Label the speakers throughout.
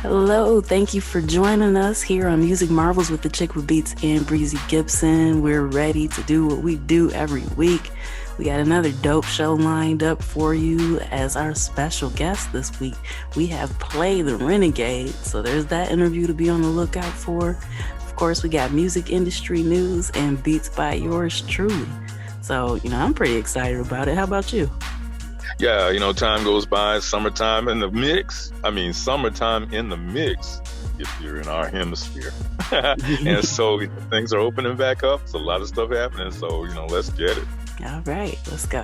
Speaker 1: Hello, thank you for joining us here on Music Marvels with Achickwitbeatz and Breezy Gipson. We're ready to do what we do every week. We got another dope show lined up for you as our special guest this week. We have Plaay the Renegade, so there's that interview to be on the lookout for. Of course, we got music industry news and beats by yours truly. So, I'm pretty excited about it. How about you?
Speaker 2: Yeah, time goes by, summertime in the mix. Summertime in the mix if you're in our hemisphere. And so things are opening back up. It's a lot of stuff happening. So, let's get it.
Speaker 1: All right, let's go.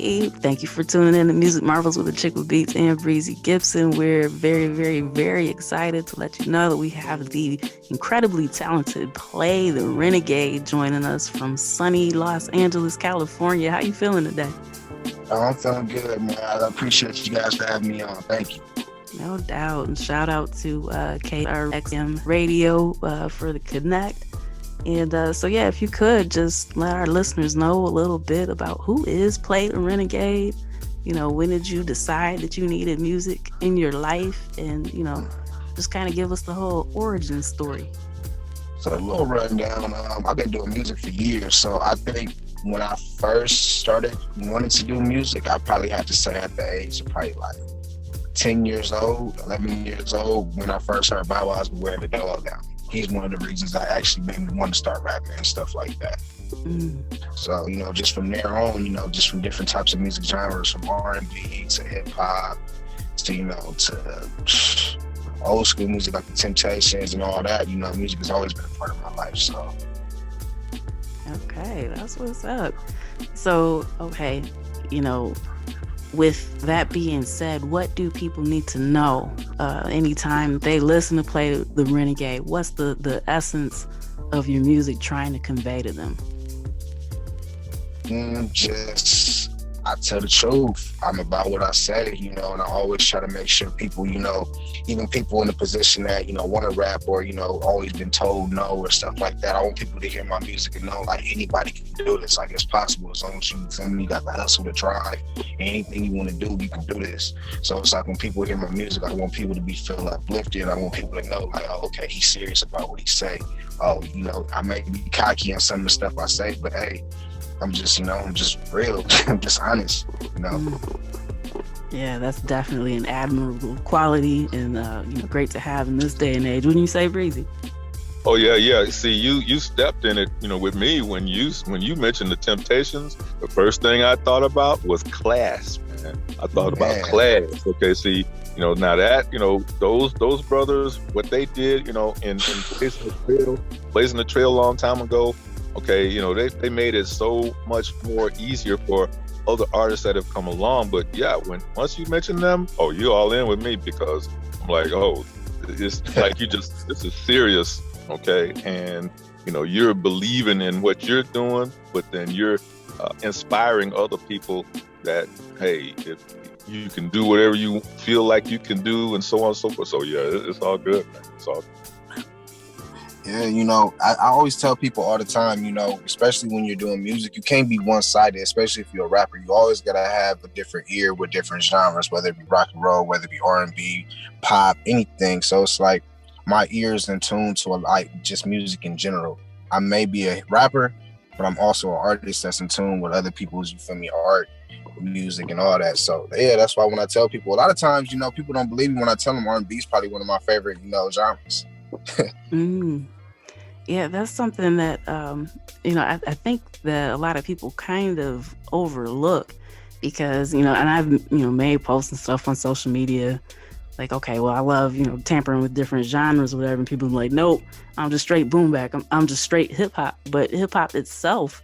Speaker 1: Hey, thank you for tuning in to Music Marvels with Achickwitbeatz and Breezy Gipson. We're very, very, very excited to let you know that we have the incredibly talented Plaay, the Renegade, joining us from sunny Los Angeles, California. How you feeling today?
Speaker 3: Oh, I'm feeling good, man. I appreciate you guys for having me on. Thank you.
Speaker 1: No doubt. And shout out to KRXM Radio for the connect. And so, yeah, if you could just let our listeners know a little bit about who is Plaay the Renegade. You know, when did you decide that you needed music in your life? And, you know, just kind of give us the whole origin story.
Speaker 3: So a little rundown. I've been doing music for years. So I think when I first started wanting to do music, I probably had to say at the age of probably like 10 years old, 11 years old, when I first heard Bow Wow's Beware the Dog Down. He's one of the reasons I actually made me want to start rapping and stuff like that. So, you know, just from there on, you know, just from different types of music genres, from R&B to hip hop to, you know, to old school music like the Temptations and all that, you know, music has always been a part of my life. So,
Speaker 1: okay, that's what's up. So, okay, you know, with that being said, what do people need to know anytime they listen to Plaay the Renegade? What's the essence of your music trying to convey to them?
Speaker 3: I tell the truth. I'm about what I say, you know, and I always try to make sure people, you know, even people in the position that, you know, want to rap or, you know, always been told no or stuff like that. I want people to hear my music and know, like, anybody can do this. Like, it's possible as long as you got the hustle to drive. Anything you want to do, you can do this. So it's like when people hear my music, I want people to feel uplifted. I want people to know, like, oh, okay, he's serious about what he say. Oh, you know, I may be cocky on some of the stuff I say, but hey, I'm just, you know, I'm just real. I'm just honest, you know.
Speaker 1: Yeah, that's definitely an admirable quality and, you know, great to have in this day and age. Wouldn't you say, Breezy?
Speaker 2: Oh yeah. See, you stepped in it, you know, with me when you mentioned the Temptations. The first thing I thought about was class, man. I thought about class. Okay, see, you know, now that, you know, those brothers, what they did, you know, in Blazing the Trail a long time ago. Okay, you know, they made it so much more easier for other artists that have come along. But yeah, once you mention them, oh, you're all in with me, because I'm like, oh, it's like this is serious, okay? And, you know, you're believing in what you're doing, but then you're inspiring other people that, hey, you can do whatever you feel like you can do, and so on and so forth. So yeah, it's all good, man. It's all good.
Speaker 3: Yeah, you know, I always tell people all the time, you know, especially when you're doing music, you can't be one-sided, especially if you're a rapper. You always got to have a different ear with different genres, whether it be rock and roll, whether it be R&B, pop, anything. So it's like my ears in tune to like just music in general. I may be a rapper, but I'm also an artist that's in tune with other people's, you feel me, art, music, and all that. So yeah, that's why when I tell people, a lot of times, you know, people don't believe me when I tell them R&B is probably one of my favorite, you know, genres.
Speaker 1: Yeah, that's something that you know, I think that a lot of people kind of overlook, because, you know, and I've, you know, made posts and stuff on social media like, okay, well, I love, you know, tampering with different genres or whatever, and people are like, nope, I'm just straight boom bap, I'm just straight hip hop. But hip hop itself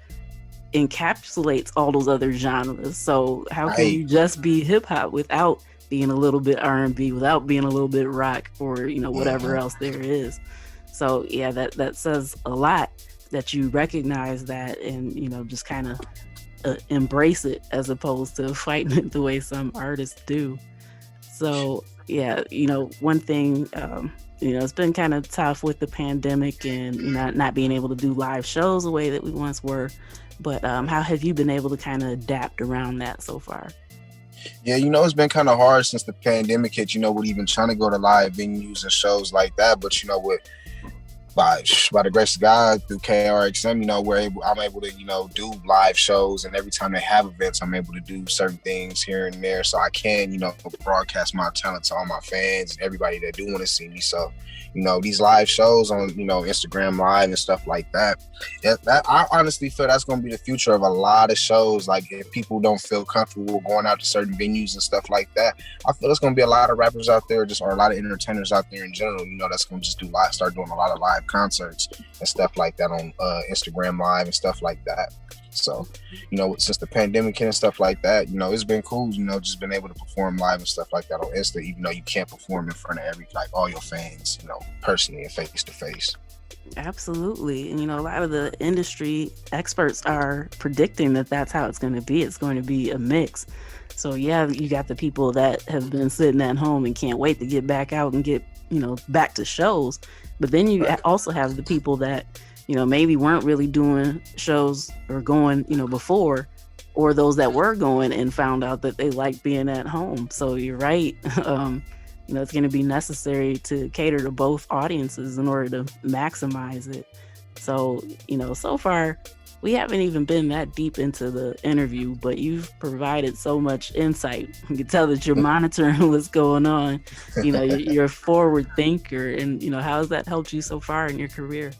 Speaker 1: encapsulates all those other genres. So how can you just be hip hop without being a little bit R&B, without being a little bit rock, or, you know, whatever else there is? So yeah, that says a lot that you recognize that, and, you know, just kind of embrace it, as opposed to fighting it the way some artists do. So yeah, you know, one thing, you know, it's been kind of tough with the pandemic and, you know, not being able to do live shows the way that we once were. But how have you been able to kind of adapt around that so far?
Speaker 3: Yeah, you know, it's been kind of hard since the pandemic hit, you know, with even trying to go to live venues and shows like that. But, you know, by the grace of God, through KRXM, you know, I'm able to, you know, do live shows, and every time they have events, I'm able to do certain things here and there, so I can, you know, broadcast my talent to all my fans and everybody that do want to see me. So, you know, these live shows on, you know, Instagram Live and stuff like that, I honestly feel that's going to be the future of a lot of shows. Like, if people don't feel comfortable going out to certain venues and stuff like that, I feel there's going to be a lot of rappers out there, or a lot of entertainers out there in general, you know, that's going to just start doing a lot of live concerts and stuff like that on Instagram Live and stuff like that. So, since the pandemic and stuff like that, it's been cool, just been able to perform live and stuff like that on Insta, even though you can't perform in front of all your fans, personally and face to face.
Speaker 1: Absolutely. And, a lot of the industry experts are predicting that that's how it's going to be. It's going to be a mix. So, yeah, you got the people that have been sitting at home and can't wait to get back out and get, back to shows. But then you also have the people that, maybe weren't really doing shows or going, before, or those that were going and found out that they like being at home. So you're right. It's going to be necessary to cater to both audiences in order to maximize it. So, so far, we haven't even been that deep into the interview, but you've provided so much insight. You can tell that you're monitoring what's going on. You're a forward thinker, and how has that helped you so far in your career?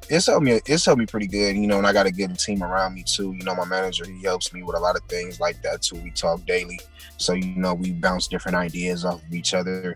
Speaker 3: It's helped me pretty good, and I got a good team around me too. My manager, he helps me with a lot of things like that too. We talk daily, so we bounce different ideas off of each other.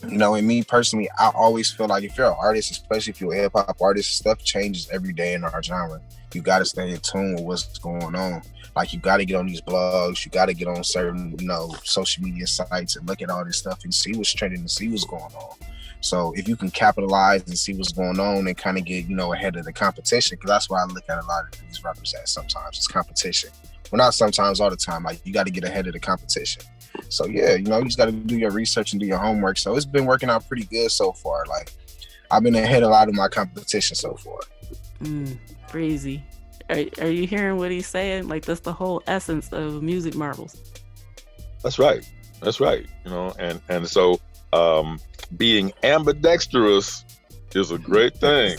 Speaker 3: And me personally, I always feel like if you're an artist, especially if you're a hip hop artist, stuff changes every day in our genre. You got to stay in tune with what's going on. Like, you got to get on these blogs, you got to get on certain, social media sites and look at all this stuff and see what's trending and see what's going on. So if you can capitalize and see what's going on and kind of get, ahead of the competition, because that's why I look at a lot of these rappers as sometimes it's competition. Well, not sometimes, all the time. Like, you got to get ahead of the competition. So yeah, you just got to do your research and do your homework. So it's been working out pretty good so far. Like, I've been ahead of a lot of my competition so far.
Speaker 1: Breezy, are you hearing what he's saying? Like, that's the whole essence of Music Marvels. That's right.
Speaker 2: And so being ambidextrous is a great thing,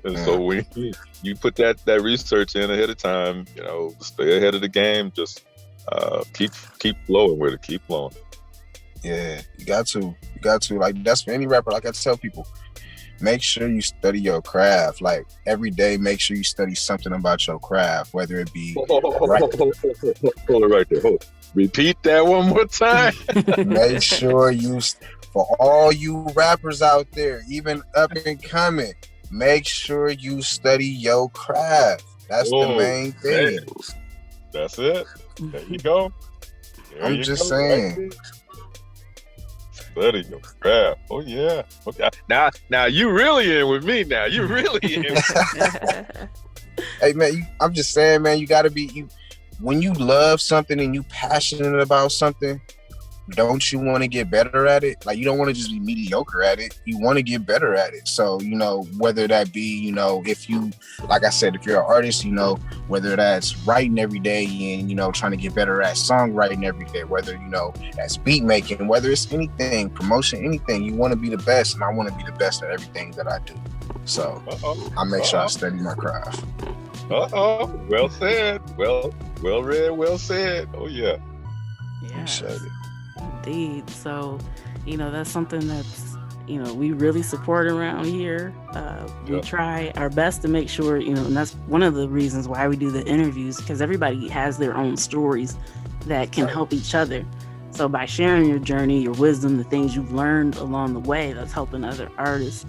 Speaker 2: and so when you put that research in ahead of time, stay ahead of the game, just keep flowing with it, keep flowing.
Speaker 3: Yeah, you got to, like, that's for any rapper. Like I tell people, make sure you study your craft. Like, every day, make sure you study something about your craft, whether it be
Speaker 2: hold it right there. Repeat that one more time.
Speaker 3: Make sure for all you rappers out there, even up and coming, make sure you study your craft. That's the main thing. Man.
Speaker 2: That's it. There you go.
Speaker 3: I'm just saying.
Speaker 2: Study your craft. Oh yeah. Okay. Now you really in with me. Now you really in.
Speaker 3: Hey man, I'm just saying, man. You gotta be when you love something and you passionate about something. Don't you want to get better at it? Like, you don't want to just be mediocre at it. You want to get better at it. So, whether that be, if you, like I said, if you're an artist, whether that's writing every day and, trying to get better at songwriting every day, whether, that's beat making, whether it's anything, promotion, anything, you want to be the best. And I want to be the best at everything that I do. So I make sure I study my craft.
Speaker 2: Well said. Well read, well said. Oh, yeah.
Speaker 1: Appreciate it. Indeed. So, that's something that's, we really support around here. We try our best to make sure, and that's one of the reasons why we do the interviews, because everybody has their own stories that can help each other. So by sharing your journey, your wisdom, the things you've learned along the way, that's helping other artists.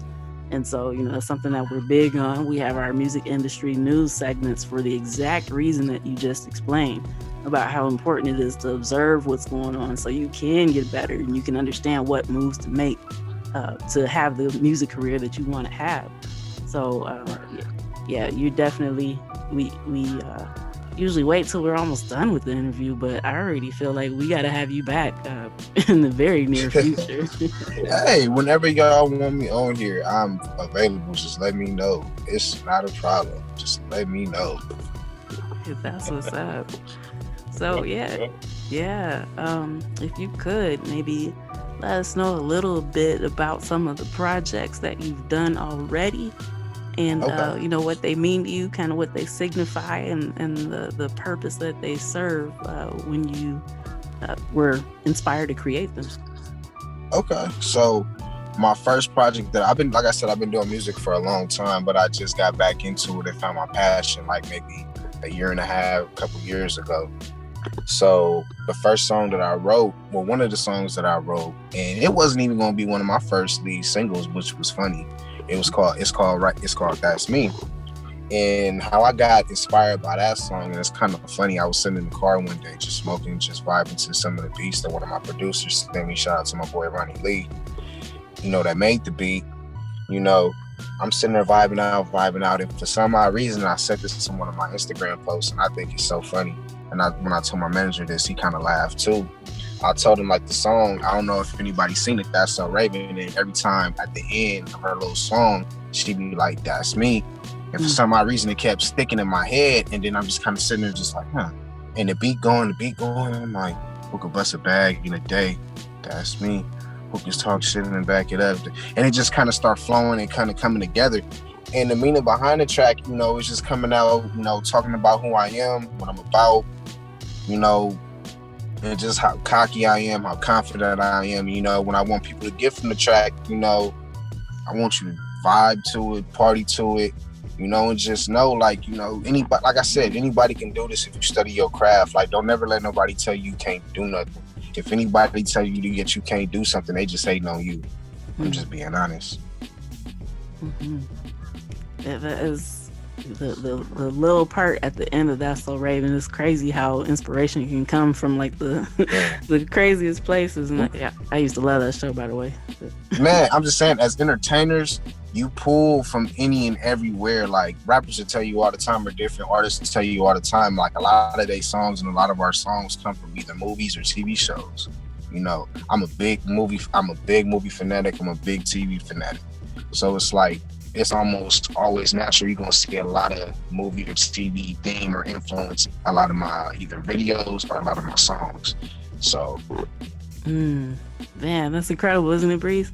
Speaker 1: And so, that's something that we're big on. We have our music industry news segments for the exact reason that you just explained, about how important it is to observe what's going on so you can get better and you can understand what moves to make to have the music career that you want to have. So you definitely, we usually wait till we're almost done with the interview, but I already feel like we got to have you back in the very near future.
Speaker 3: Hey, whenever y'all want me on here, I'm available. Just let me know. It's not a problem. Just let me know.
Speaker 1: That's what's up. So if you could maybe let us know a little bit about some of the projects that you've done already, and what they mean to you, kind of what they signify, and the purpose that they serve when you were inspired to create them.
Speaker 3: Okay, so my first project that I've been doing music for a long time, but I just got back into it and found my passion like maybe a year and a half, a couple years ago. So the first song that I wrote, one of the songs that I wrote, and it wasn't even going to be one of my first lead singles, which was funny. It's called That's Me. And how I got inspired by that song, and it's kind of funny. I was sitting in the car one day, just smoking, just vibing to some of the beats that one of my producers sent me. Shout out to my boy Ronnie Lee, that made the beat. I'm sitting there vibing out, and for some odd reason, I said this to one of my Instagram posts, and I think it's so funny. And when I told my manager this, he kind of laughed too. I told him, like, the song, I don't know if anybody's seen it, That's So Raven, and every time at the end of her little song, she'd be like, that's me. And for some odd reason, it kept sticking in my head, and then I'm just kind of sitting there just like, and the beat going, and I'm like, who could bust a bag in a day? That's me. Who can talk shit and back it up? And it just kind of start flowing and kind of coming together. And the meaning behind the track, it's just coming out, talking about who I am, what I'm about, and just how cocky I am, how confident I am. When I want people to get from the track, I want you to vibe to it, party to it, and just know, like, anybody, like I said, anybody can do this if you study your craft. Like, don't never let nobody tell you can't do nothing. If anybody tell you that you can't do something, they just hating on you. I'm just being honest.
Speaker 1: Mm-hmm. That is the little part at the end of That's So Raven. It's crazy how inspiration can come from, like, the the craziest places. And I used to love that show, by the way.
Speaker 3: Man, I'm just saying, as entertainers, you pull from any and everywhere. Like, rappers will tell you all the time, or different artists will tell you all the time, like, a lot of their songs and a lot of our songs come from either movies or TV shows. I'm a big movie fanatic. I'm a big TV fanatic. So it's like, it's almost always natural. You're going to see a lot of movie or TV theme or influence a lot of my either videos or a lot of my songs. So.
Speaker 1: Man, that's incredible, isn't it, Breeze?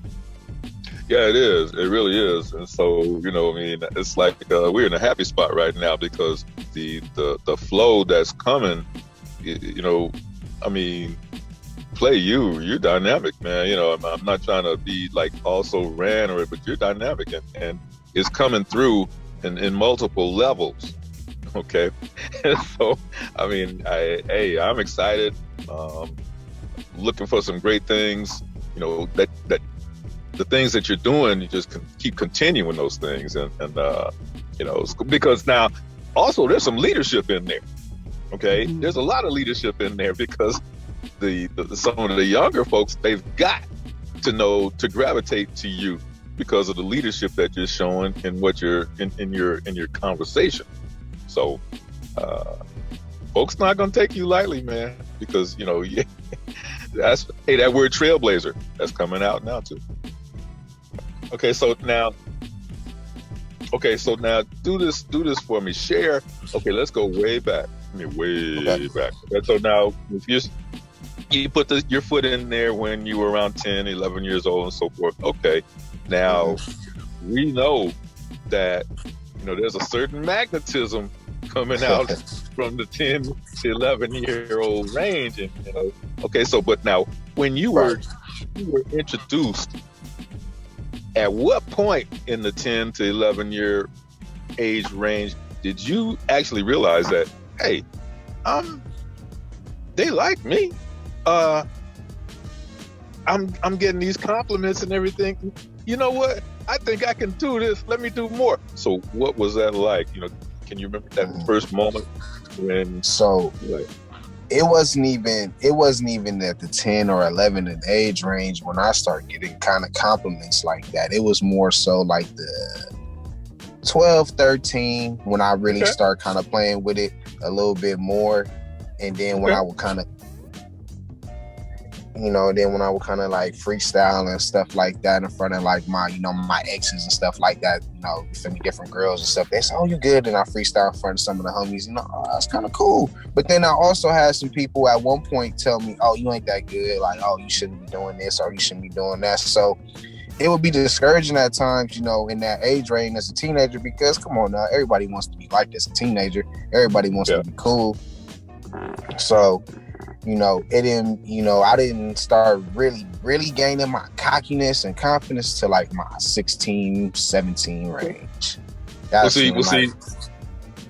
Speaker 2: Yeah, it is. It really is. And so, it's like we're in a happy spot right now because the flow that's coming, Plaay, you're dynamic, man. I'm not trying to be like also ran or, but you're dynamic and it's coming through in multiple levels. Okay. And so, I'm excited. Looking for some great things, that the things that you're doing, you just keep continuing those things. And because now also there's some leadership in there. Okay. Mm-hmm. There's a lot of leadership in there because some of the younger folks, they've got to know to gravitate to you because of the leadership that you're showing and what you're in your conversation. So folks not gonna take you lightly, man, because that word trailblazer, that's coming out now too. Okay, so now do this for me. Share. Okay, let's go way back. Back. Okay, so now if you put your foot in there when you were around 10, 11 years old and so forth. Okay. Now, we know that, there's a certain magnetism coming out from the 10 to 11-year-old range. And, okay, so, but now, when you were introduced, at what point in the 10 to 11-year age range did you actually realize that, hey, they like me? I'm getting these compliments and everything. You know what? I think I can do this. Let me do more. So what was that like? Can you remember that first moment when?
Speaker 3: So it wasn't even at the 10 or 11 in age range when I started getting kind of compliments like that. It was more so like the 12, 13 when I really start kind of playing with it a little bit more. And then when I would kind of like freestyle and stuff like that in front of like my exes and stuff like that, different girls and stuff, they say, oh, you good? And I freestyle in front of some of the homies, that's kind of cool. But then I also had some people at one point tell me, oh, you ain't that good. Like, oh, you shouldn't be doing this or you shouldn't be doing that. So it would be discouraging at times, in that age range as a teenager, because come on now, everybody wants to be liked as a teenager. Everybody wants to be cool. So, it didn't, I didn't start really, really gaining my cockiness and confidence to like my 16, 17 range.
Speaker 2: We'll see.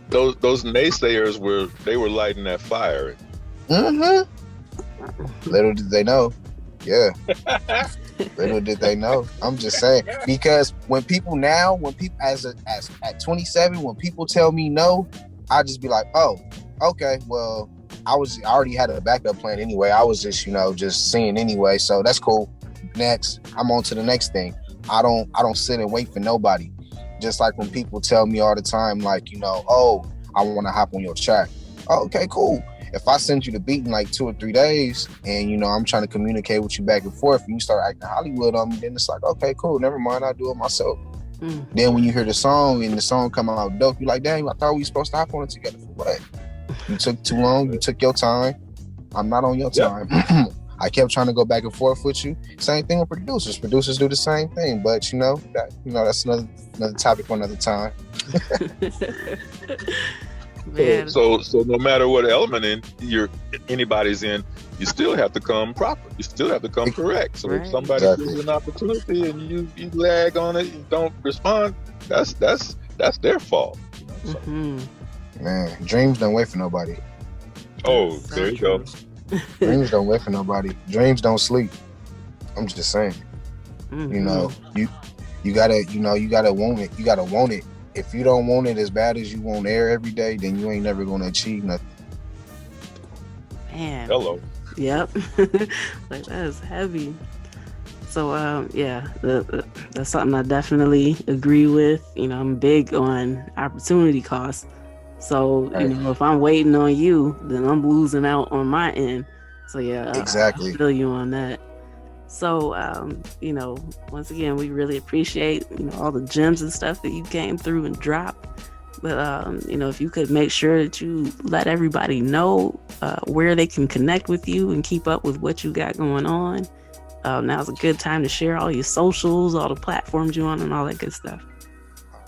Speaker 2: Those naysayers were lighting that fire.
Speaker 3: Mm-hmm. Little did they know. Yeah. Little did they know. I'm just saying, because when people as at 27, when people tell me no, I just be like, oh, okay, well, I already had a backup plan anyway. I was just, just seeing anyway, so that's cool. Next, I'm on to the next thing. I don't sit and wait for nobody. Just like when people tell me all the time, like, oh, I want to hop on your track. Oh, okay, cool. If I send you the beat in like 2 or 3 days and, I'm trying to communicate with you back and forth and you start acting Hollywood on me, then it's like, okay, cool. Never mind. I'll do it myself. Then when you hear the song and the song come out dope, you're like, dang, I thought we were supposed to hop on it together. For what? You took too long. You took your time. I'm not on your time. I kept trying to go back and forth with you. Same thing with producers. Producers do the same thing, but that's another topic for another time.
Speaker 1: Man.
Speaker 2: So no matter what element anybody's in, you still have to come proper. You still have to come correct. So if somebody gives you an opportunity and you lag on it, you don't respond, that's their fault. So.
Speaker 3: Man, dreams don't wait for nobody.
Speaker 2: Oh, there you go.
Speaker 3: Dreams don't wait for nobody. Dreams don't sleep. I'm just saying. You gotta want it. You gotta want it. If you don't want it as bad as you want air every day, then you ain't never gonna achieve nothing.
Speaker 1: Man.
Speaker 2: Hello.
Speaker 1: Yep. Like, that is heavy. So that's something I definitely agree with. I'm big on opportunity costs. So, if I'm waiting on you, then I'm losing out on my end. So
Speaker 3: exactly.
Speaker 1: I feel you on that. So, once again, we really appreciate, all the gems and stuff that you came through and dropped. But, if you could make sure that you let everybody know where they can connect with you and keep up with what you got going on. Now's a good time to share all your socials, all the platforms you're on, and all that good stuff.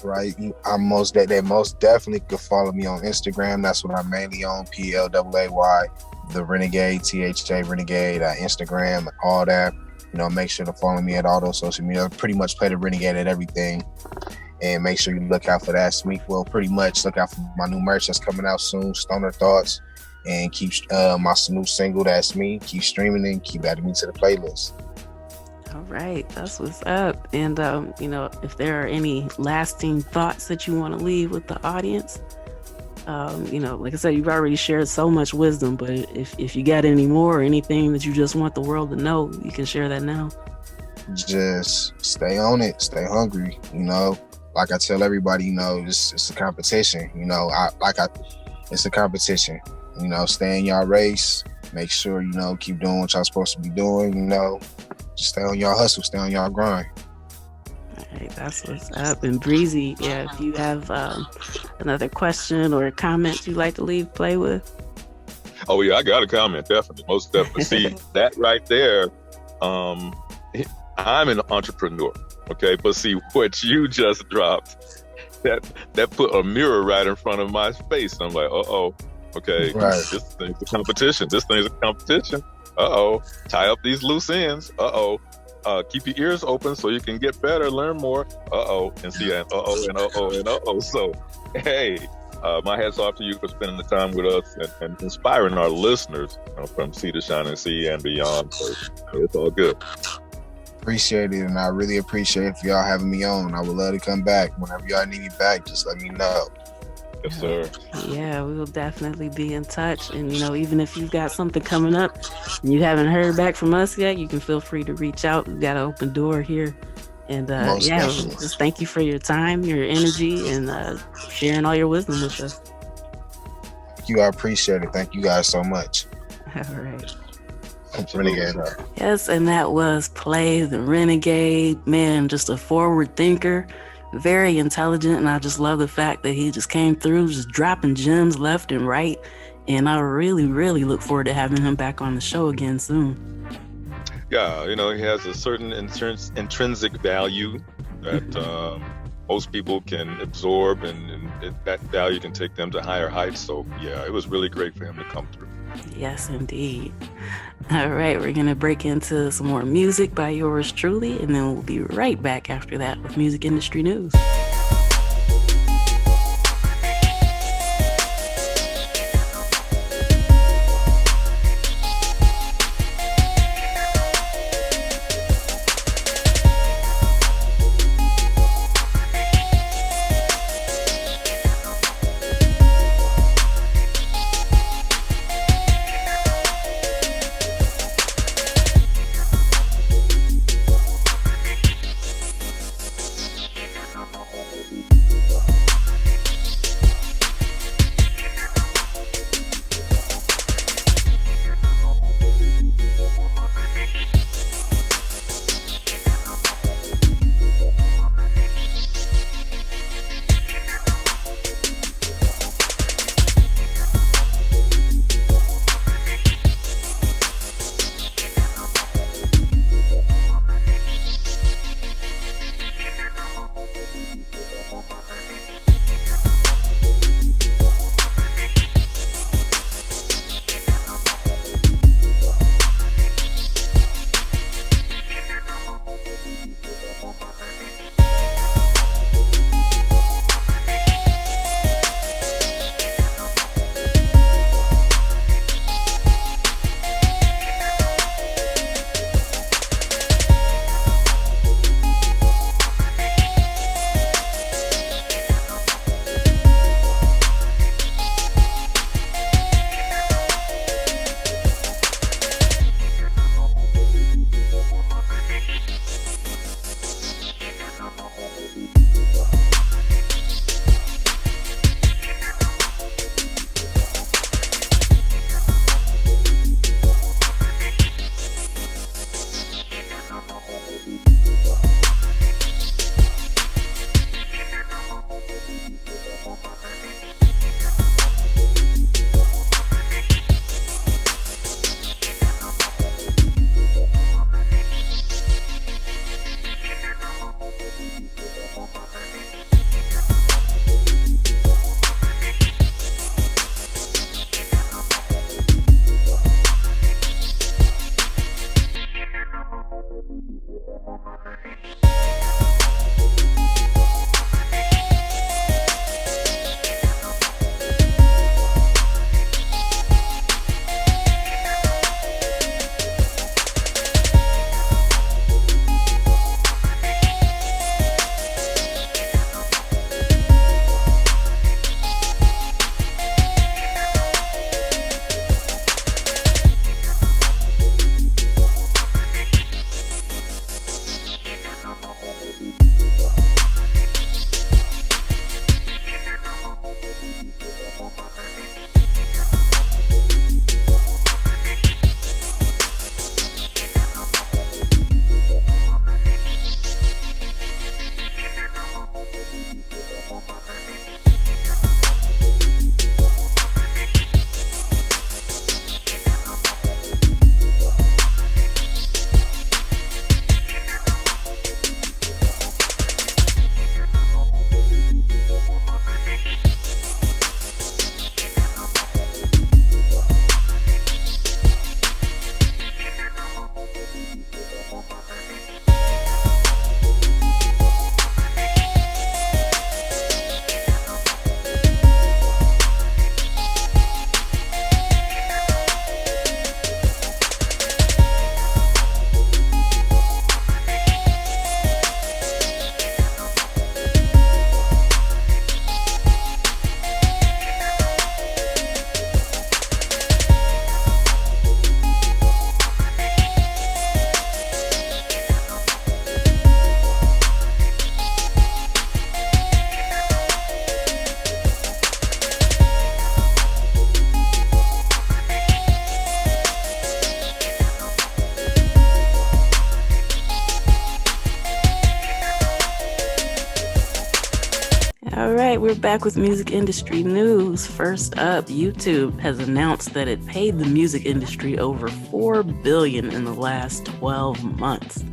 Speaker 3: Right. They most definitely could follow me on Instagram. That's what I'm mainly on, PLAY, the Renegade, THA Renegade, Instagram, all that. Make sure to follow me at all those social media. Pretty much play the Renegade at everything. And make sure you look out for that. Pretty much look out for my new merch that's coming out soon, Stoner Thoughts. And keep my new single, That's Me. Keep streaming and keep adding me to the playlist.
Speaker 1: All right, that's what's up. And, if there are any lasting thoughts that you want to leave with the audience, like I said, you've already shared so much wisdom, but if you got any more or anything that you just want the world to know, you can share that now. Just
Speaker 3: stay on it, stay hungry, like I tell everybody, it's a competition, it's a competition, stay in y'all race, make sure, keep doing what y'all supposed to be doing, just stay on y'all hustle, stay on y'all grind.
Speaker 1: All right, that's what's up. And Breezy, if you have another question or a comment you'd like to leave Plaay with.
Speaker 2: Oh yeah, I got a comment, definitely, most definitely. See, that right there, I'm an entrepreneur, okay? But see, what you just dropped, that put a mirror right in front of my face. I'm like, okay,
Speaker 3: right.
Speaker 2: This thing's a competition. Tie up these loose ends. Keep your ears open so you can get better, learn more. And see, and So, hey, my hat's off to you for spending the time with us and inspiring our listeners from sea to shining sea and beyond. So, it's all good.
Speaker 3: Appreciate it, and I really appreciate it for y'all having me on. I would love to come back. Whenever y'all need me back, just let me know.
Speaker 2: Yes, sir.
Speaker 1: Yeah, we will definitely be in touch. And, even if you've got something coming up and you haven't heard back from us yet, you can feel free to reach out. We've got an open door here. And, just thank you for your time, your energy, and sharing all your wisdom with us.
Speaker 3: Thank you. I appreciate it. Thank you guys so much.
Speaker 1: All right.
Speaker 3: Renegade.
Speaker 1: Yes, and that was Plaay, the Renegade. Man, just a forward thinker. Very intelligent, and I just love the fact that he just came through just dropping gems left and right, and I really look forward to having him back on the show again soon.
Speaker 2: Yeah, he has a certain intrinsic value that most people can absorb, and that value can take them to higher heights. So yeah, it was really great for him to come through.
Speaker 1: Yes, indeed. All right, we're going to break into some more music by yours truly, and then we'll be right back after that with music industry news. we're back with music industry news. First up, YouTube has announced that it paid the music industry over $4 billion in the last 12 months.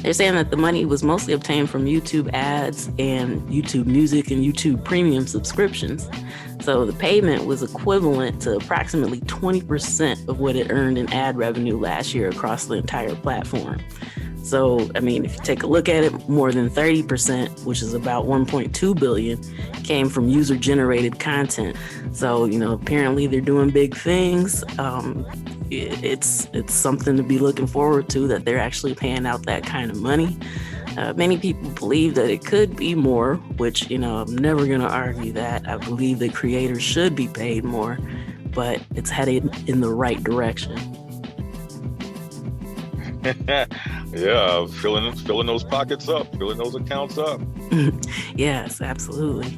Speaker 1: They're saying that the money was mostly obtained from YouTube ads and YouTube Music and YouTube Premium subscriptions. So the payment was equivalent to approximately 20% of what it earned in ad revenue last year across the entire platform. So, I mean, if you take a look at it, more than 30%, which is about 1.2 billion, came from user-generated content. So, apparently they're doing big things. It's something to be looking forward to, that they're actually paying out that kind of money. Many people believe that it could be more, which, I'm never going to argue that. I believe that creators should be paid more, but it's headed in the right direction.
Speaker 2: Yeah, filling those pockets up, filling those accounts up.
Speaker 1: Yes, absolutely.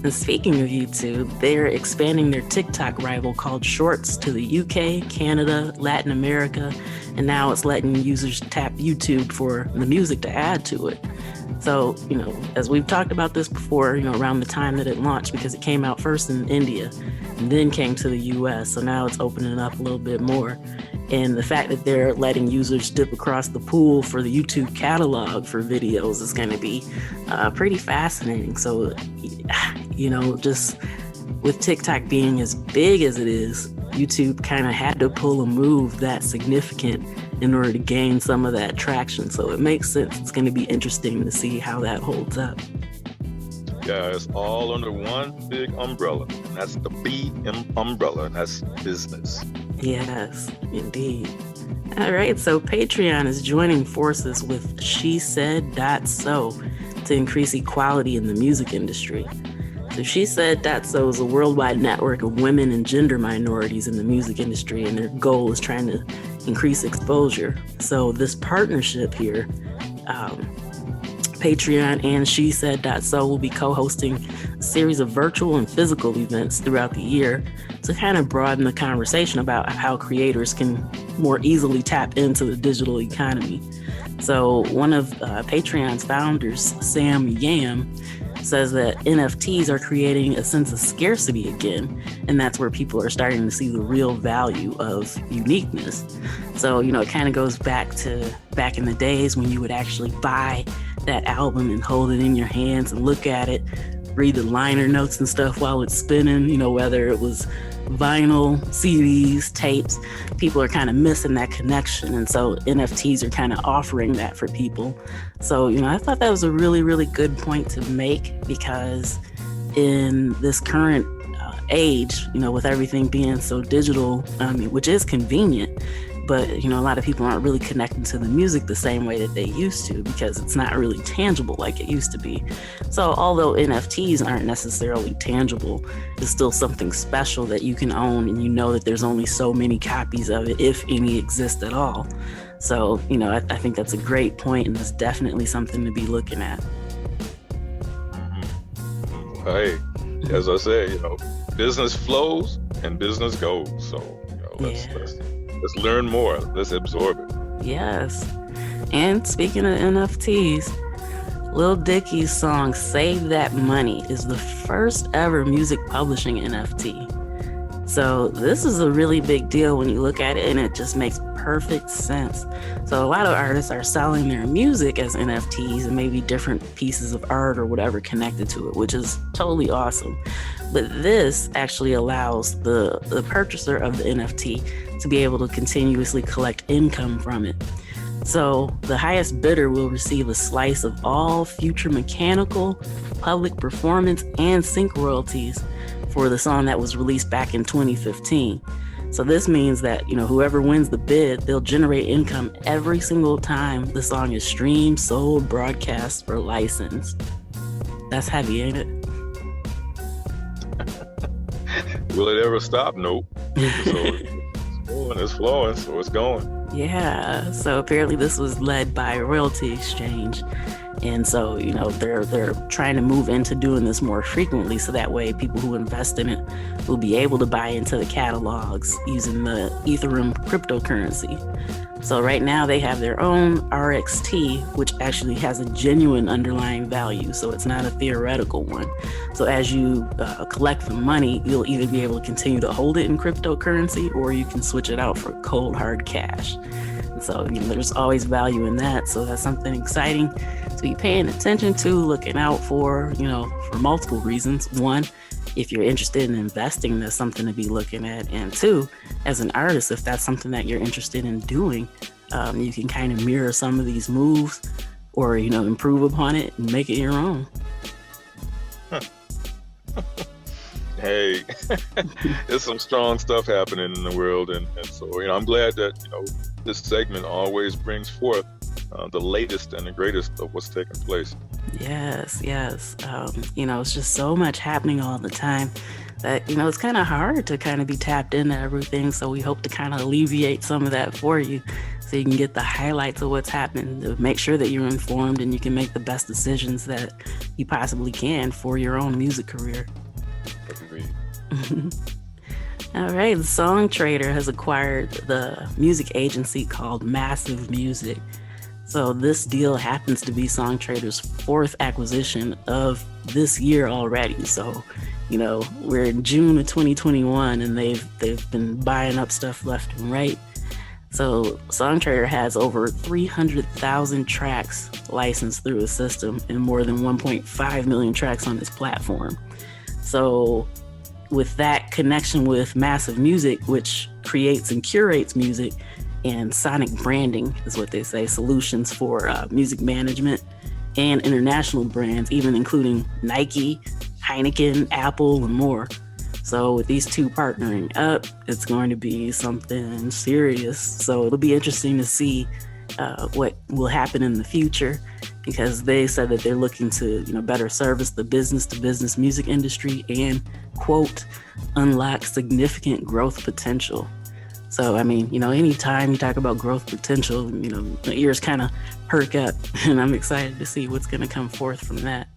Speaker 1: And speaking of YouTube, they're expanding their TikTok rival called Shorts to the UK, Canada, Latin America, and now it's letting users tap YouTube for the music to add to it. So, as we've talked about this before, around the time that it launched, because it came out first in India and then came to the US. So now it's opening up a little bit more. And the fact that they're letting users dip across the pool for the YouTube catalog for videos is going to be pretty fascinating. So, just with TikTok being as big as it is, YouTube kind of had to pull a move that significant in order to gain some of that traction. So it makes sense. It's going to be interesting to see how that holds up.
Speaker 2: Yeah, it's all under one big umbrella, and that's the B umbrella, and that's business.
Speaker 1: Yes, indeed. All right, so Patreon is joining forces with SheSaid.so to increase equality in the music industry. So SheSaid.so is a worldwide network of women and gender minorities in the music industry, and their goal is trying to increase exposure. So this partnership here, Patreon and SheSaid.so will be co-hosting a series of virtual and physical events throughout the year to kind of broaden the conversation about how creators can more easily tap into the digital economy. So one of Patreon's founders, Sam Yam, says that NFTs are creating a sense of scarcity again, and that's where people are starting to see the real value of uniqueness. So, it kind of goes back in the days when you would actually buy that album and hold it in your hands and look at it, read the liner notes and stuff while it's spinning, whether it was vinyl, CDs, tapes. People are kind of missing that connection, and so NFTs are kind of offering that for people. So, I thought that was a really, really good point to make, because in this current age, with everything being so digital, which is convenient, but a lot of people aren't really connecting to the music the same way that they used to, because it's not really tangible like it used to be. So although NFTs aren't necessarily tangible, it's still something special that you can own, and that there's only so many copies of it, if any exist at all. So I think that's a great point, and it's definitely something to be looking at.
Speaker 2: Hey, as I said, business flows and business goes. So let's learn more. Let's absorb it.
Speaker 1: Yes. And speaking of NFTs, Lil Dicky's song Save That Money is the first ever music publishing NFT. So this is a really big deal when you look at it, and it just makes perfect sense. So a lot of artists are selling their music as NFTs and maybe different pieces of art or whatever connected to it, which is totally awesome. But this actually allows the purchaser of the NFT to be able to continuously collect income from it. So the highest bidder will receive a slice of all future mechanical, public performance, and sync royalties for the song that was released back in 2015. So this means that, whoever wins the bid, they'll generate income every single time the song is streamed, sold, broadcast, or licensed. That's heavy, ain't it?
Speaker 2: Will it ever stop? Nope. So it's flowing, so it's going.
Speaker 1: Yeah, so apparently this was led by Royalty Exchange. And so, they're trying to move into doing this more frequently, so that way people who invest in it will be able to buy into the catalogs using the Ethereum cryptocurrency. So right now they have their own RXT, which actually has a genuine underlying value, so it's not a theoretical one. So as you collect the money, you'll either be able to continue to hold it in cryptocurrency, or you can switch it out for cold hard cash. And so there's always value in that, so that's something exciting to be paying attention to, looking out for, for multiple reasons. One, if you're interested in investing, that's something to be looking at. And two, as an artist, if that's something that you're interested in doing, you can kind of mirror some of these moves, or, improve upon it and make it your own.
Speaker 2: Hey, there's some strong stuff happening in the world. And so, I'm glad that, this segment always brings forth the latest and the greatest of what's taking place.
Speaker 1: Yes. It's just so much happening all the time that, it's kind of hard to kind of be tapped into everything. So we hope to kind of alleviate some of that for you, so you can get the highlights of what's happening, to make sure that you're informed and you can make the best decisions that you possibly can for your own music career.
Speaker 2: Agreed.
Speaker 1: All right, the Song Trader has acquired the music agency called Massive Music. So this deal happens to be Song Trader's fourth acquisition of this year already. So, we're in June of 2021 and they've been buying up stuff left and right. So Song Trader has over 300,000 tracks licensed through the system and more than 1.5 million tracks on its platform. So with that connection with Massive Music, which creates and curates music, and sonic branding is what they say, solutions for music management and international brands, even including Nike, Heineken, Apple, and more. So with these two partnering up, it's going to be something serious. So it'll be interesting to see what will happen in the future, because they said that they're looking to, better service the business-to-business music industry and, quote, unlock significant growth potential. So, anytime you talk about growth potential, the ears kind of perk up, and I'm excited to see what's going to come forth from that.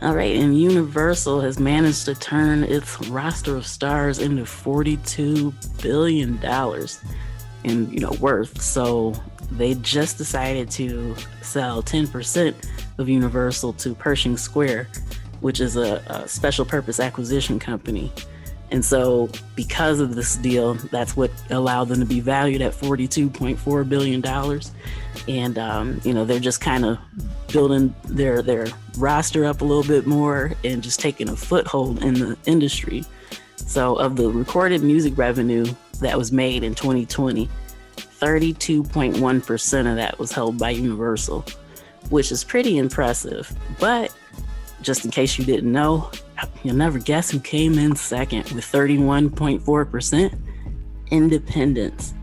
Speaker 1: All right, and Universal has managed to turn its roster of stars into $42 billion in, worth. So they just decided to sell 10% of Universal to Pershing Square, which is a special purpose acquisition company. And so because of this deal, that's what allowed them to be valued at $42.4 billion. And, they're just kind of building their roster up a little bit more and just taking a foothold in the industry. So of the recorded music revenue that was made in 2020, 32.1% of that was held by Universal, which is pretty impressive. But just in case you didn't know, you'll never guess who came in second with 31.4%? Independents.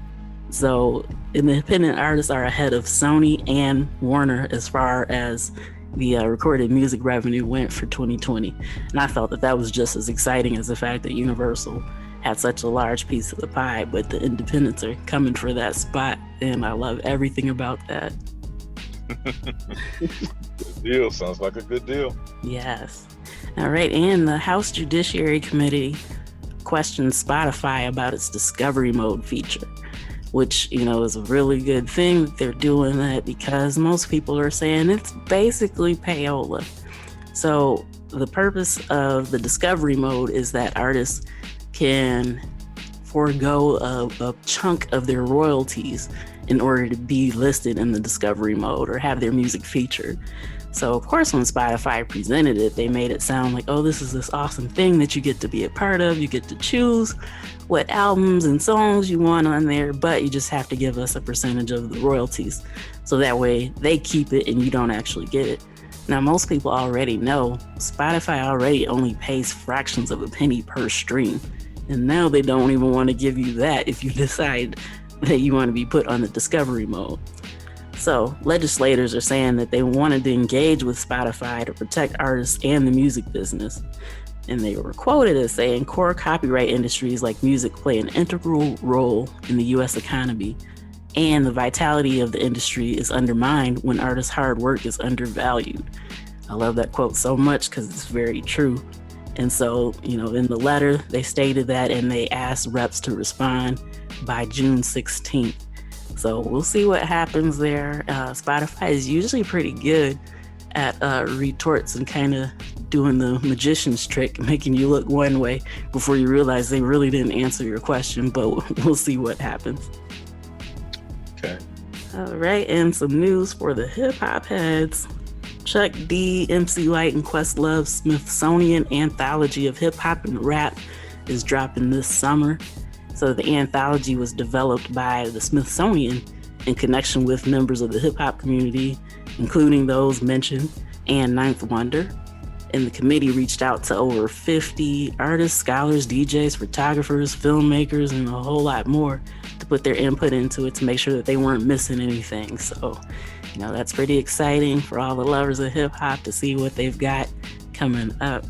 Speaker 1: So independent artists are ahead of Sony and Warner as far as the recorded music revenue went for 2020. And I felt that was just as exciting as the fact that Universal had such a large piece of the pie, but the independents are coming for that spot, and I love everything about that.
Speaker 2: Good deal. Sounds like a good deal.
Speaker 1: Yes. All right, and the House Judiciary Committee questioned Spotify about its discovery mode feature, which, is a really good thing that they're doing that, because most people are saying it's basically payola. So the purpose of the discovery mode is that artists can forego a chunk of their royalties in order to be listed in the discovery mode or have their music featured. So of course, when Spotify presented it, they made it sound like, oh, this is this awesome thing that you get to be a part of. You get to choose what albums and songs you want on there, but you just have to give us a percentage of the royalties. So that way they keep it and you don't actually get it. Now, most people already know Spotify already only pays fractions of a penny per stream. And now they don't even want to give you that if you decide that you want to be put on the discovery mode. So legislators are saying that they wanted to engage with Spotify to protect artists and the music business. And they were quoted as saying core copyright industries like music play an integral role in the U.S. economy, And the vitality of the industry is undermined when artists' hard work is undervalued. I love that quote so much because it's very true. And so, in the letter, they stated that, and they asked reps to respond by June 16th. So we'll see what happens there. Spotify is usually pretty good at retorts and kind of doing the magician's trick, making you look one way before you realize they really didn't answer your question, but we'll see what happens.
Speaker 2: Okay.
Speaker 1: All right, and some news for the hip-hop heads. Chuck D, MC Lyte, and Questlove's Smithsonian Anthology of Hip Hop and Rap is dropping this summer. So the anthology was developed by the Smithsonian in connection with members of the hip hop community, including those mentioned, and Ninth Wonder. And the committee reached out to over 50 artists, scholars, DJs, photographers, filmmakers, and a whole lot more to put their input into it to make sure that they weren't missing anything. So, that's pretty exciting for all the lovers of hip hop to see what they've got coming up.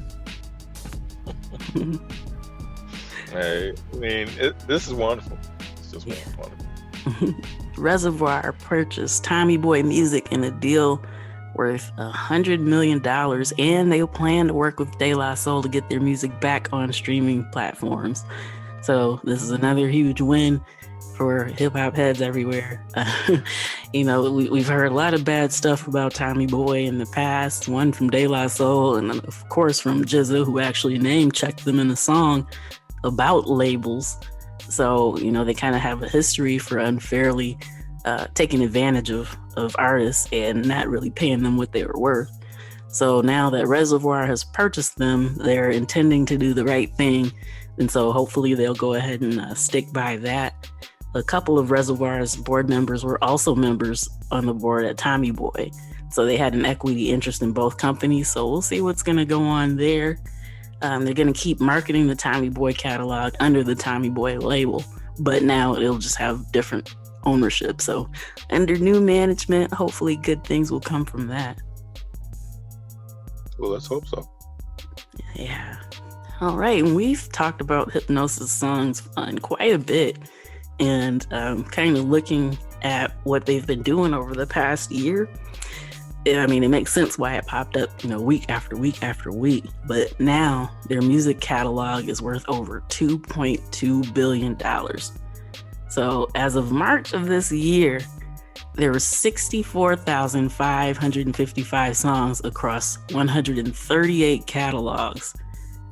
Speaker 2: Hey, I mean, this is wonderful. It's just wonderful.
Speaker 1: Reservoir purchased Tommy Boy Music in a deal worth $100 million, and they plan to work with De La Soul to get their music back on streaming platforms. So this is another huge win for hip hop heads everywhere. We've heard a lot of bad stuff about Tommy Boy in the past, one from De La Soul, and of course from GZA, who actually name checked them in a song about labels. So, they kind of have a history for unfairly taking advantage of artists and not really paying them what they were worth. So now that Reservoir has purchased them, they're intending to do the right thing. And so hopefully they'll go ahead and stick by that. A couple of Reservoir's board members were also members on the board at Tommy Boy. So they had an equity interest in both companies. So we'll see what's going to go on there. They're going to keep marketing the Tommy Boy catalog under the Tommy Boy label, but now it'll just have different ownership. So under new management, hopefully good things will come from that.
Speaker 2: Well, let's hope so.
Speaker 1: Yeah. All right. And we've talked about Hypnosis songs quite a bit, and kind of looking at what they've been doing over the past year. I mean, it makes sense why it popped up, week after week after week. But now their music catalog is worth over $2.2 billion. So as of March of this year, there were 64,555 songs across 138 catalogs.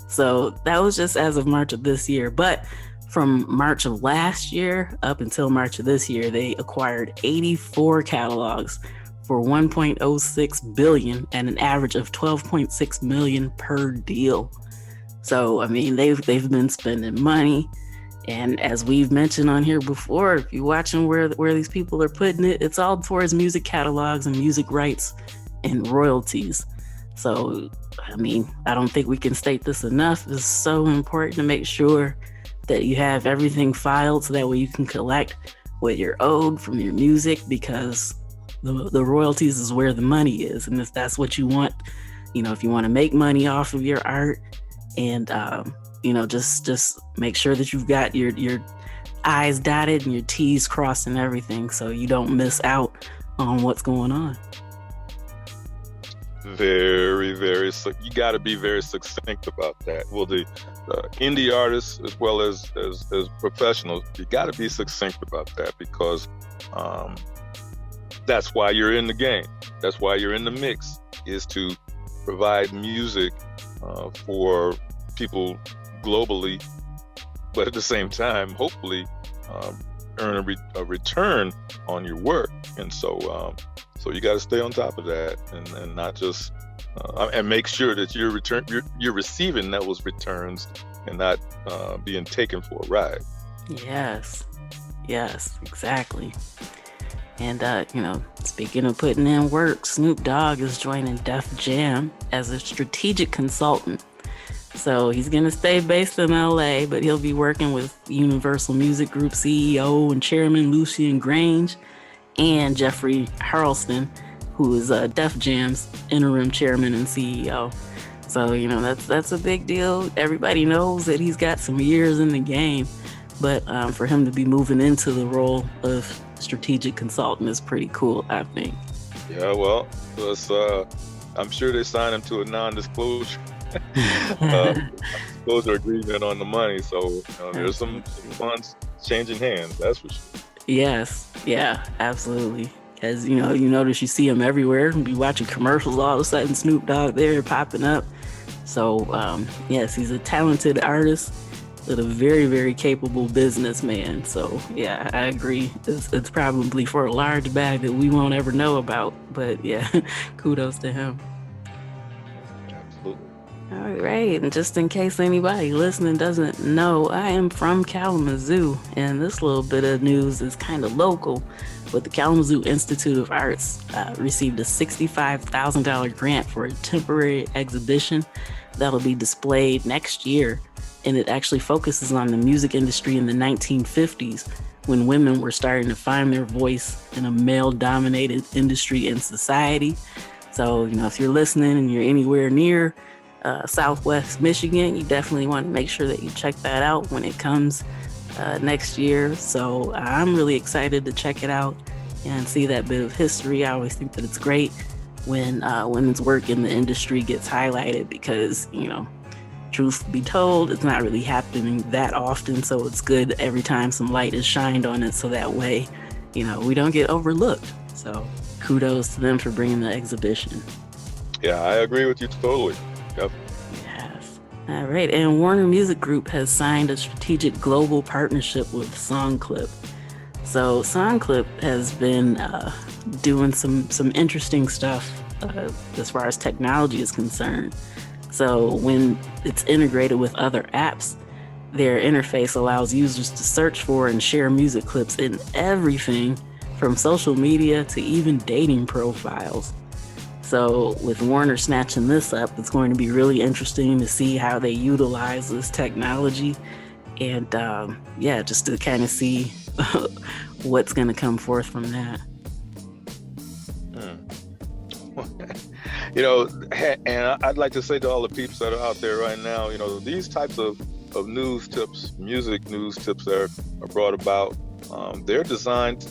Speaker 1: So that was just as of March of this year. But from March of last year up until March of this year, they acquired 84 catalogs for $1.06 billion and an average of $12.6 million per deal. So, I mean, they've been spending money. And as we've mentioned on here before, if you're watching where these people are putting it, it's all towards music catalogs and music rights and royalties. So, I mean, I don't think we can state this enough. It's so important to make sure that you have everything filed so that way you can collect what you're owed from your music, because the royalties is where the money is. And if that's what you want, if you want to make money off of your art, and just make sure that you've got your I's dotted and your T's crossed and everything, so you don't miss out on what's going on.
Speaker 2: Very, very, you got to be very succinct about that. Well, the indie artists as well as professionals, you got to be succinct about that, because that's why you're in the game. That's why you're in the mix, is to provide music for people globally, but at the same time, hopefully earn a return on your work. And so you got to stay on top of that, and not just and make sure that you're receiving those returns and not being taken for a ride.
Speaker 1: Yes, exactly. And speaking of putting in work, Snoop Dogg is joining Def Jam as a strategic consultant. So he's going to stay based in LA, but he'll be working with Universal Music Group CEO and chairman Lucian Grange and Jeffrey Harleston, who is Def Jam's interim chairman and CEO. So, that's a big deal. Everybody knows that he's got some years in the game, but for him to be moving into the role of strategic consultant is pretty cool, I think.
Speaker 2: Yeah, well, I'm sure they signed him to a non-disclosure disclosure agreement on the money. So there's some funds changing hands. That's for sure.
Speaker 1: Yes, yeah, absolutely. Because you notice you see him everywhere. You be watching commercials, all of a sudden Snoop Dogg there popping up. So yes, he's a talented artist, but a very, very capable businessman. So yeah, I agree. It's probably for a large bag that we won't ever know about. But yeah, kudos to him.
Speaker 2: Absolutely.
Speaker 1: All right, and just in case anybody listening doesn't know, I am from Kalamazoo, and this little bit of news is kind of local, but the Kalamazoo Institute of Arts received a $65,000 grant for a temporary exhibition that'll be displayed next year, and it actually focuses on the music industry in the 1950s, when women were starting to find their voice in a male-dominated industry and society. So, if you're listening and you're anywhere near Southwest Michigan, you definitely want to make sure that you check that out when it comes next year. So I'm really excited to check it out and see that bit of history. I always think that it's great when women's work in the industry gets highlighted because, truth be told, it's not really happening that often. So it's good every time some light is shined on it, so that way, we don't get overlooked. So kudos to them for bringing the exhibition.
Speaker 2: Yeah, I agree with you totally. Yep.
Speaker 1: Yes. All right. And Warner Music Group has signed a strategic global partnership with Songclip. So Songclip has been doing some interesting stuff as far as technology is concerned. So when it's integrated with other apps, their interface allows users to search for and share music clips in everything from social media to even dating profiles. So with Warner snatching this up, it's going to be really interesting to see how they utilize this technology and just to kind of see what's going to come forth from that.
Speaker 2: And I'd like to say to all the peeps that are out there right now, these types of news tips, music news tips that are brought about, they're designed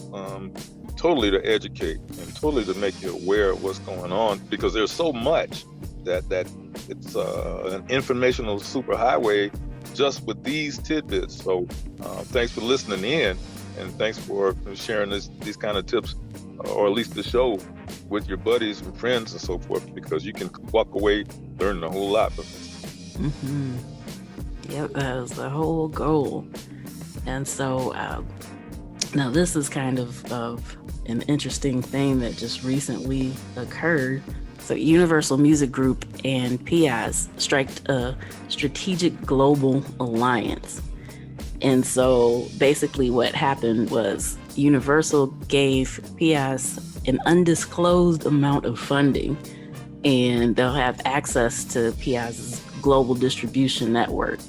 Speaker 2: totally to educate and totally to make you aware of what's going on, because there's so much that it's an informational superhighway just with these tidbits. So thanks for listening in, and thanks for sharing these kind of tips, or at least the show, with your buddies and friends and so forth, because you can walk away learning a whole lot from this.
Speaker 1: Mm-hmm. Yep, that was the whole goal. And so now this is kind of an interesting thing that just recently occurred. So Universal Music Group and Piaz striked a strategic global alliance. And so basically what happened was Universal gave Piaz an undisclosed amount of funding, and they'll have access to Piaz's global distribution network.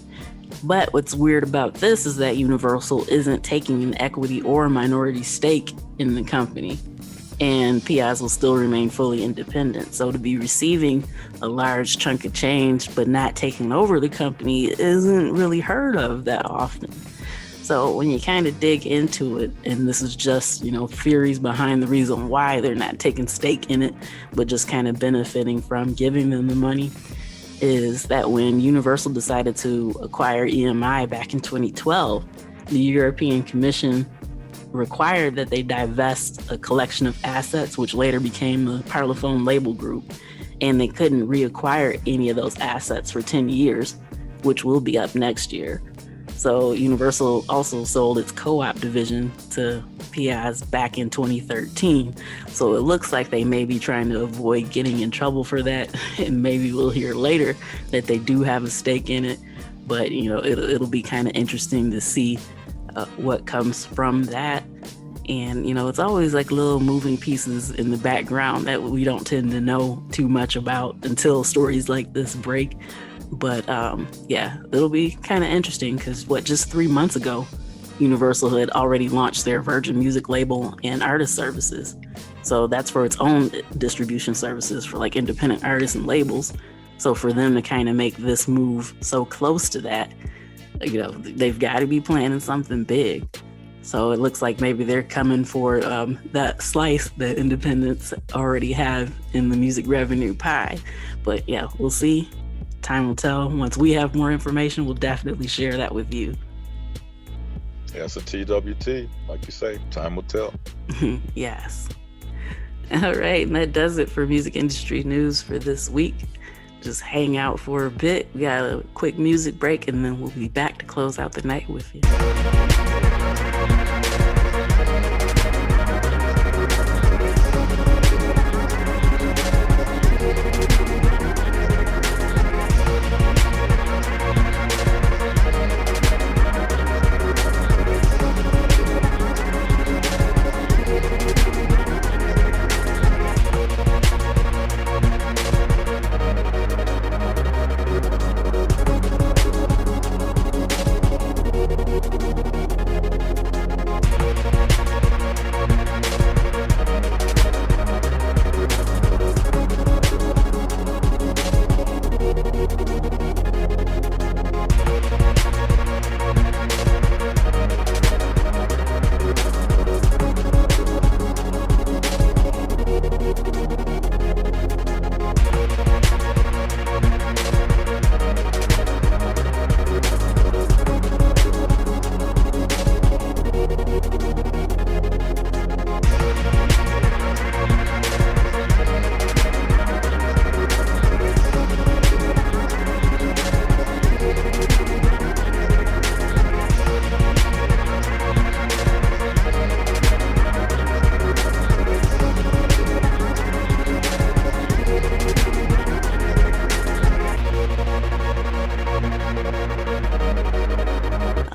Speaker 1: But what's weird about this is that Universal isn't taking an equity or minority stake in the company, and Piaz will still remain fully independent. So to be receiving a large chunk of change but not taking over the company isn't really heard of that often. So when you kind of dig into it, and this is just, theories behind the reason why they're not taking stake in it, but just kind of benefiting from giving them the money, is that when Universal decided to acquire EMI back in 2012, the European Commission required that they divest a collection of assets, which later became the Parlophone label group, and they couldn't reacquire any of those assets for 10 years, which will be up next year. So Universal also sold its co-op division to Piaz back in 2013. So it looks like they may be trying to avoid getting in trouble for that. And maybe we'll hear later that they do have a stake in it. But, it'll be kind of interesting to see what comes from that. And, it's always like little moving pieces in the background that we don't tend to know too much about until stories like this break. But it'll be kind of interesting because just 3 months ago, Universal had already launched their Virgin Music label and artist services. So that's for its own distribution services for like independent artists and labels. So for them to kind of make this move so close to that, they've got to be planning something big. So it looks like maybe they're coming for that slice that independents already have in the music revenue pie. But yeah, we'll see. Time will tell. Once we have more information, we'll definitely share that with you.
Speaker 2: Yeah, it's a TWT. Like you say, time will tell.
Speaker 1: Yes. All right, and that does it for music industry news for this week. Just hang out for a bit. We got a quick music break, and then we'll be back to close out the night with you.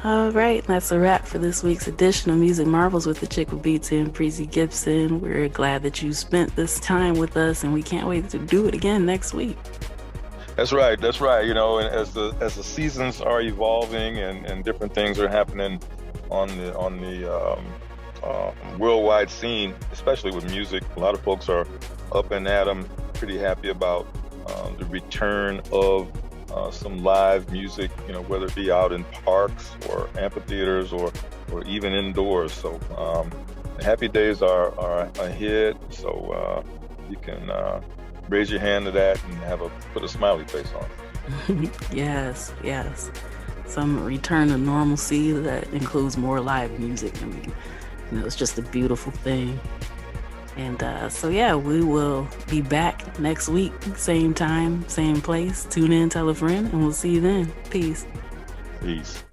Speaker 1: All right, that's a wrap for this week's edition of Music Marvels with Achickwitbeatz and Breezy Gipson. We're glad that you spent this time with us, and we can't wait to do it again next week.
Speaker 2: That's right. That's right. You know, and as the seasons are evolving and different things are happening on the worldwide scene, especially with music, a lot of folks are up and at 'em, pretty happy about the return of some live music, you know, whether it be out in parks or amphitheaters or even indoors. So happy days are ahead. So you can raise your hand to that and put a smiley face on.
Speaker 1: Yes. Some return to normalcy that includes more live music. I mean, you know, it's just a beautiful thing. And so, yeah, we will be back next week, same time, same place. Tune in, tell a friend, and we'll see you then. Peace.
Speaker 2: Peace.